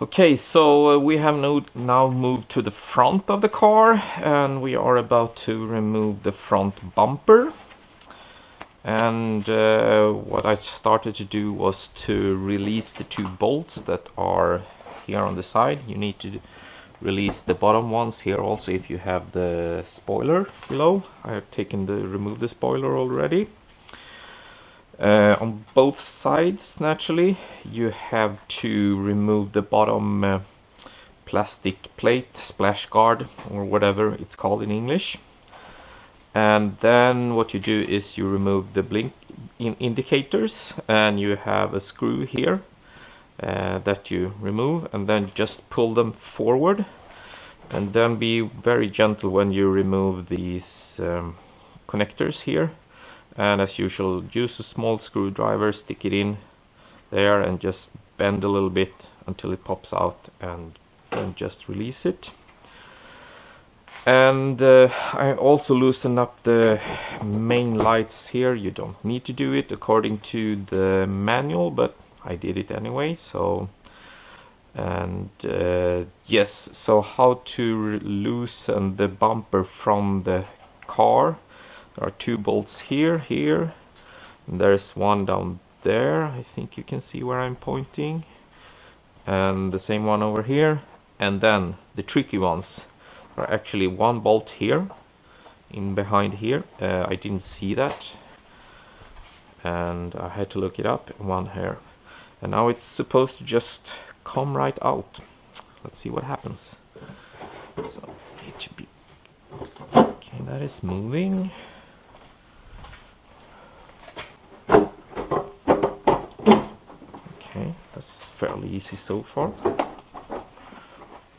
Okay, so we have now moved to the front of the car, and we are about to remove the front bumper. And what I started to do was to release the two bolts that are here on the side. You need to release the bottom ones here also if you have the spoiler below. I have removed the spoiler already. On both sides, naturally, you have to remove the bottom plastic plate, splash guard, or whatever it's called in English. And then what you do is you remove the blink indicators, and you have a screw here that you remove, and then just pull them forward. And then be very gentle when you remove these connectors here. And as usual, use a small screwdriver, stick it in there and just bend a little bit until it pops out, and then just release it. And I also loosen up the main lights here. You don't need to do it according to the manual, but I did it anyway. So, and yes, so how to loosen the bumper from the car. There are two bolts here, and there's one down there. I think you can see where I'm pointing. And the same one over here. And then the tricky ones are actually one bolt here, in behind here. I didn't see that. And I had to look it up. One here. And now it's supposed to just come right out. Let's see what happens. So it should be... Okay, that is moving. Okay, that's fairly easy so far.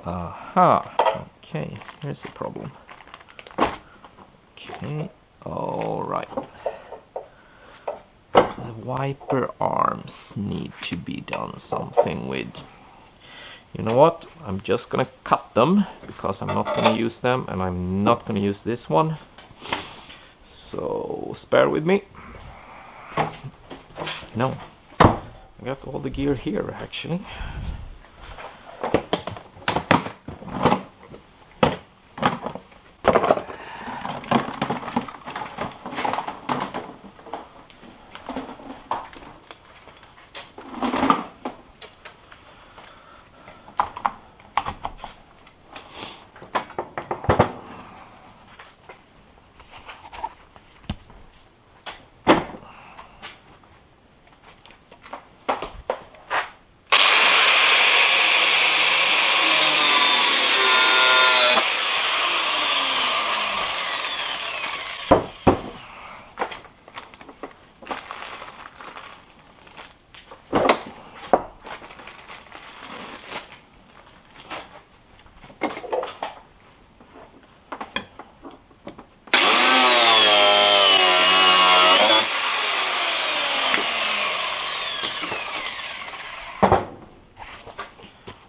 Aha, okay, here's the problem. Okay, alright. The wiper arms need to be done something with. You know what? I'm just gonna cut them, because I'm not gonna use them, and I'm not gonna use this one. So, spare with me. No. I got all the gear here actually.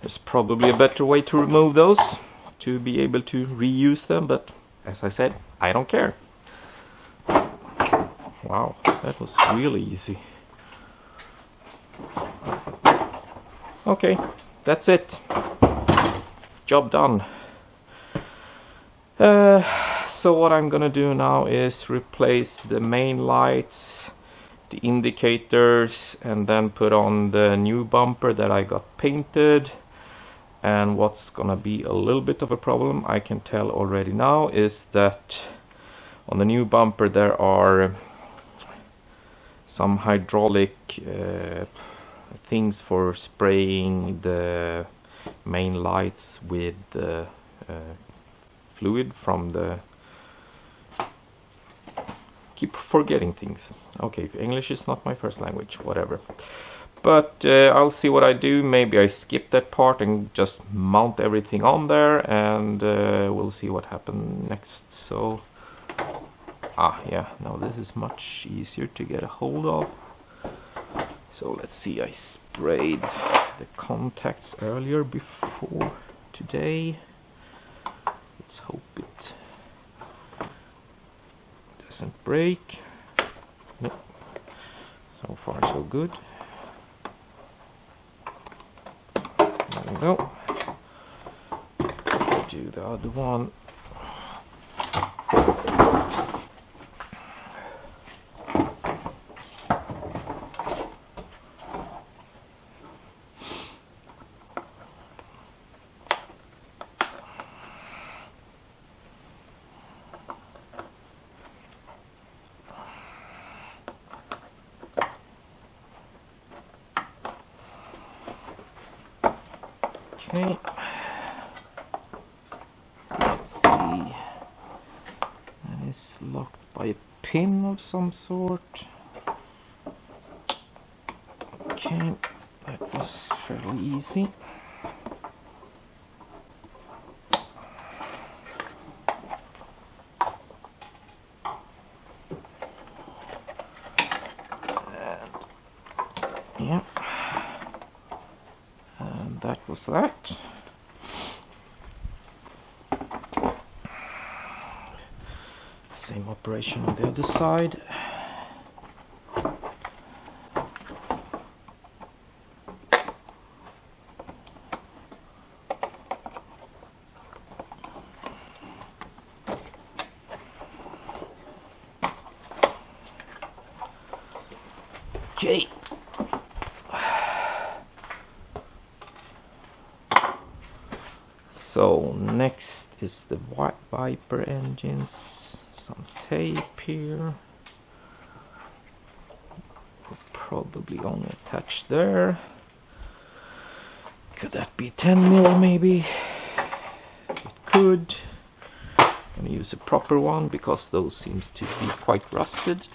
There's probably a better way to remove those, to be able to reuse them, but as I said, I don't care. Wow, that was really easy. Okay, that's it. Job done. So what I'm gonna do now is replace the main lights, the indicators, and then put on the new bumper that I got painted. And what's gonna be a little bit of a problem, I can tell already now, is that on the new bumper there are some hydraulic things for spraying the main lights with the fluid from the... Keep forgetting things. Okay, English is not my first language, whatever. But I'll see what I do. Maybe I skip that part and just mount everything on there, and we'll see what happens next. So, yeah, now this is much easier to get a hold of. So let's see, I sprayed the contacts earlier before today. Let's hope it doesn't break. No, so far so good. we go. Do the other one. Okay, let's see, that is locked by a pin of some sort. Okay, that was fairly easy. Yeah, and that was that. Same operation on the other side. Okay. So next is the Viper engines. Some tape here. Probably only attached there. Could that be 10 mil maybe? It could. I'm gonna use a proper one because those seems to be quite rusted.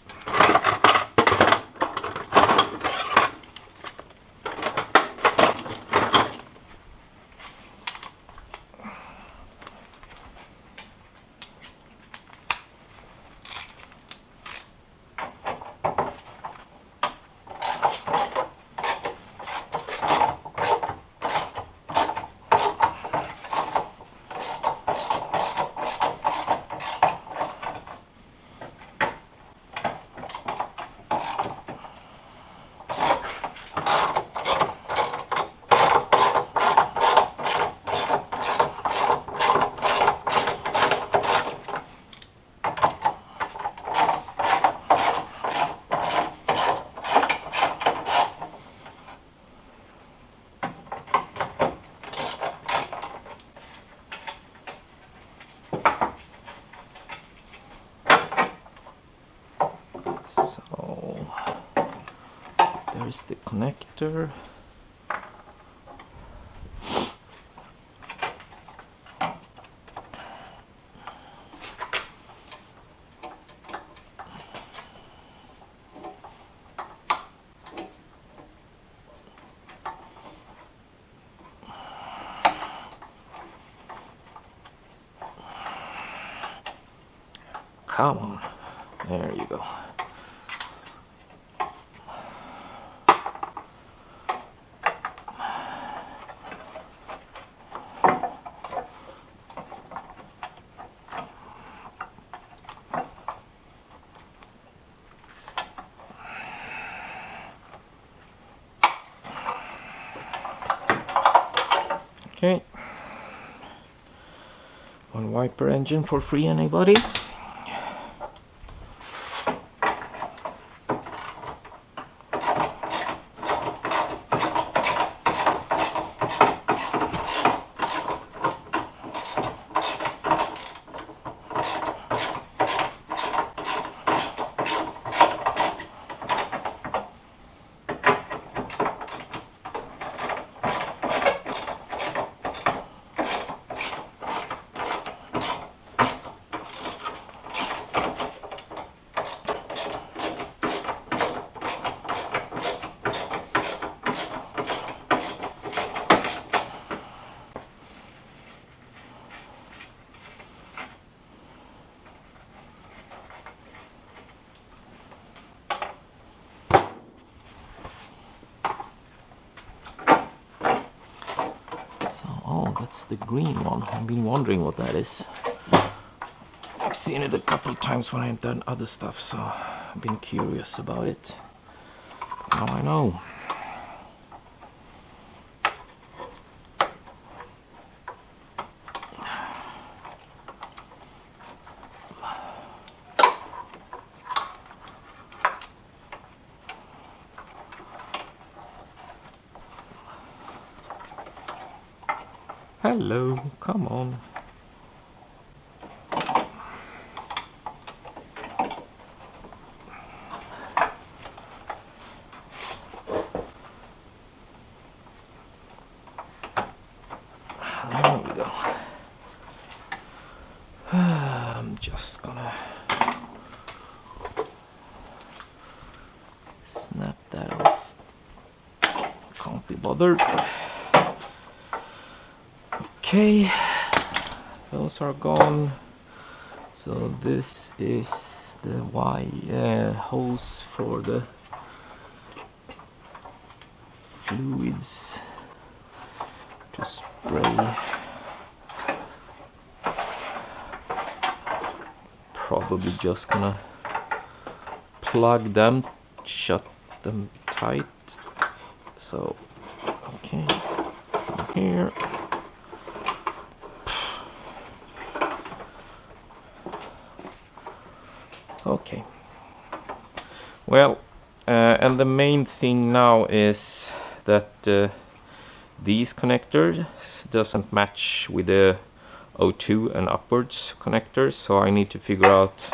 There's the connector. Come on, there you go. Okay, one Viper engine for free, anybody? That's the green one. I've been wondering what that is. I've seen it a couple of times when I've done other stuff, so I've been curious about it. Now I know. Hello, come on. There we go. I'm just gonna snap that off. Can't be bothered. Okay, those are gone. So this is the hose for the fluids to spray. Probably just gonna plug them, shut them tight. So, okay, here. Okay. Well, and the main thing now is that these connectors doesn't match with the O2 and upwards connectors, so I need to figure out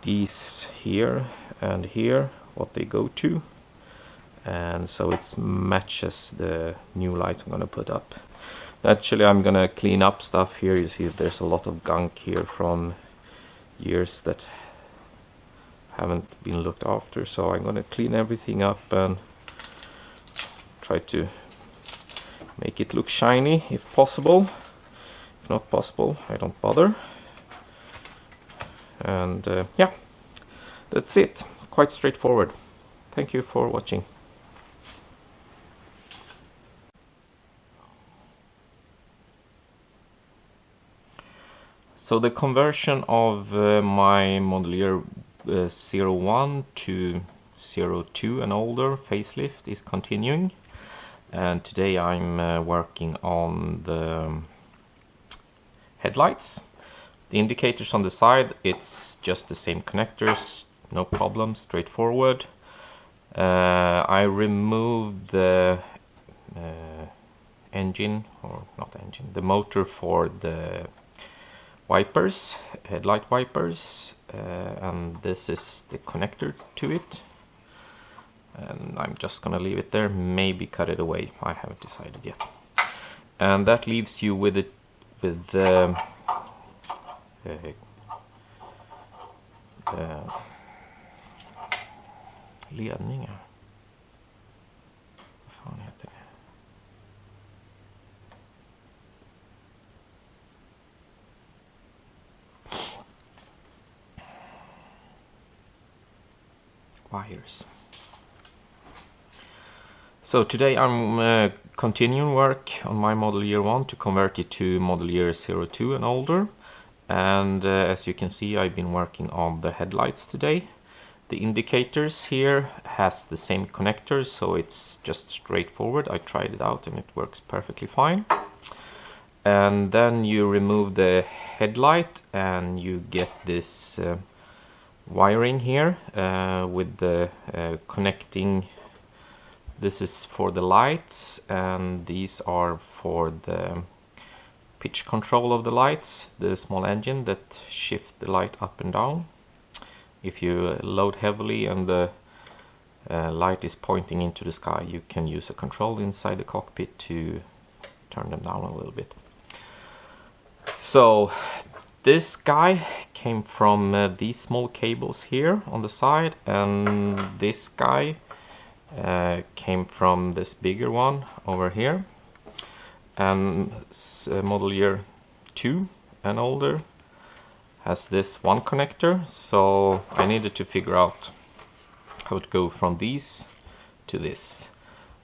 these here and here, what they go to, and so it matches the new lights I'm gonna put up. Actually, I'm gonna clean up stuff here. You see there's a lot of gunk here from years that haven't been looked after, so I'm gonna clean everything up and try to make it look shiny if possible. If not possible, I don't bother. And yeah, that's it. Quite straightforward. Thank you for watching. So the conversion of my model year 01 to 02 and older facelift is continuing, and today I'm working on the headlights. The indicators on the side, it's just the same connectors, no problem, straightforward. I removed the engine, or not engine, the motor for the wipers, headlight wipers, and this is the connector to it, and I'm just gonna leave it there, maybe cut it away, I haven't decided yet. And that leaves you with it with the ledningar. Vad fan heter det? Wires. So today I'm continuing work on my model year 1 to convert it to model year 02 and older, and as you can see, I've been working on the headlights today. The indicators here has the same connectors, so it's just straightforward. I tried it out and it works perfectly fine. And then you remove the headlight and you get this wiring here with the connecting. This is for the lights, and these are for the pitch control of the lights, the small engine that shift the light up and down. If you load heavily and the light is pointing into the sky, you can use a control inside the cockpit to turn them down a little bit. So this guy came from these small cables here on the side, and this guy came from this bigger one over here. And model year 2 and older has this one connector, so I needed to figure out how to go from these to this,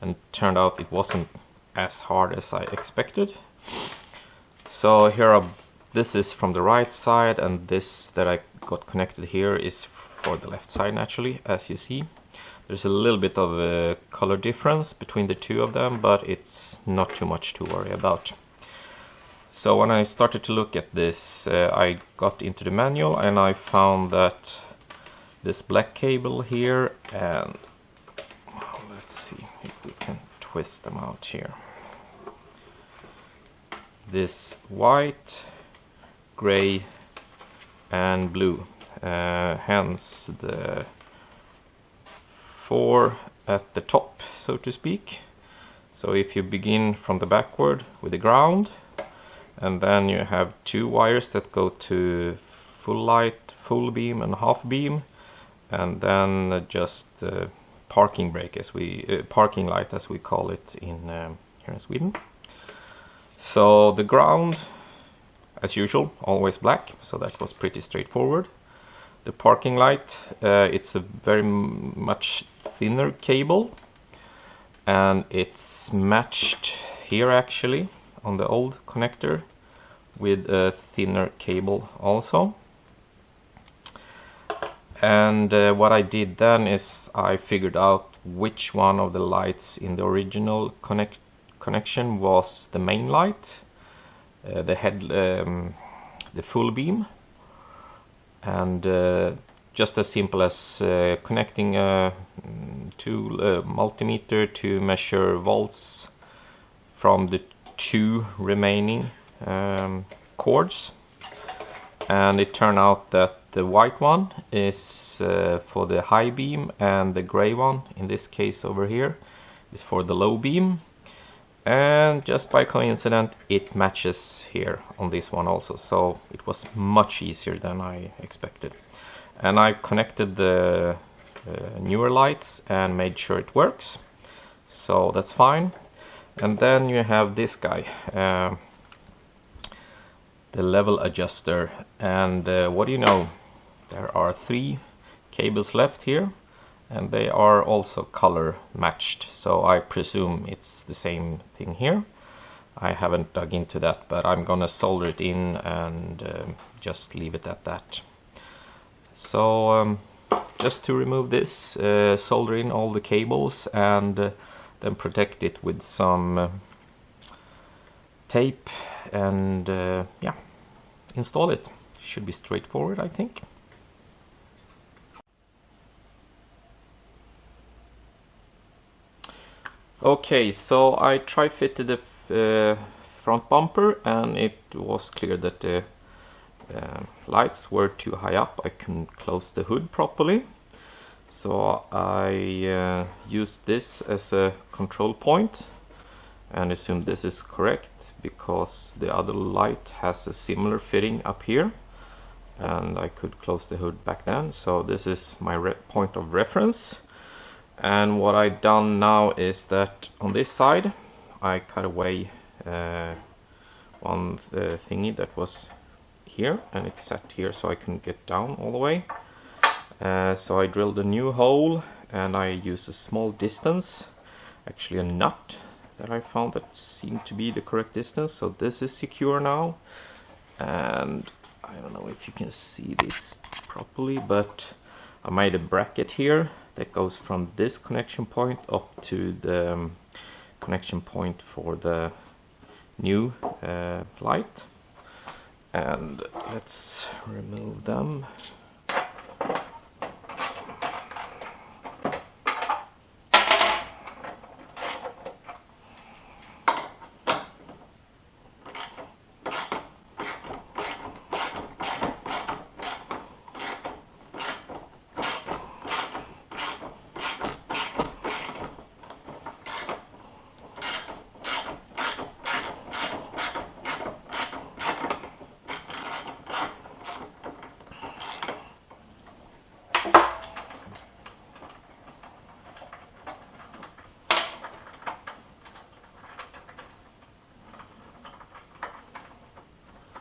and turned out it wasn't as hard as I expected. So here are, this is from the right side, and this that I got connected here is for the left side naturally. As you see, there's a little bit of a color difference between the two of them, but it's not too much to worry about. So when I started to look at this, I got into the manual and I found that this black cable here, and let's see if we can twist them out here. this white, gray and blue, hence the 4 at the top, so to speak. So if you begin from the backward with the ground, and then you have 2 wires that go to full light, full beam and half beam, and then just parking brake as we parking light as we call it in here in Sweden. So the ground, as usual, always black, so that was pretty straightforward. The parking light, it's a very much thinner cable, and it's matched here actually on the old connector with a thinner cable also. And what I did then is I figured out which one of the lights in the original connection was the main light, the full beam, and just as simple as connecting a multimeter to measure volts from the 2 remaining cords. And it turned out that the white one is for the high beam, and the gray one, in this case over here, is for the low beam. And just by coincidence it matches here on this one also, so it was much easier than I expected. And I connected the newer lights and made sure it works, so that's fine. And then you have this guy, the level adjuster, and what do you know, there are 3 cables left here, and they are also color matched, so I presume it's the same thing here. I haven't dug into that, but I'm gonna solder it in and just leave it at that. So just to remove this, solder in all the cables and then protect it with some tape and yeah, install it. Should be straightforward, I think. Okay, so I tri-fitted the front bumper, and it was clear that the lights were too high up. I couldn't close the hood properly, so I used this as a control point and assume this is correct because the other light has a similar fitting up here, and I could close the hood back then. So this is my point of reference. And what I've done now is that on this side I cut away one thingy that was here, and it's set here so I can get down all the way. So I drilled a new hole, and I used a small distance, actually a nut that I found that seemed to be the correct distance. So this is secure now, and I don't know if you can see this properly, but I made a bracket here that goes from this connection point up to the connection point for the new light. And let's remove them.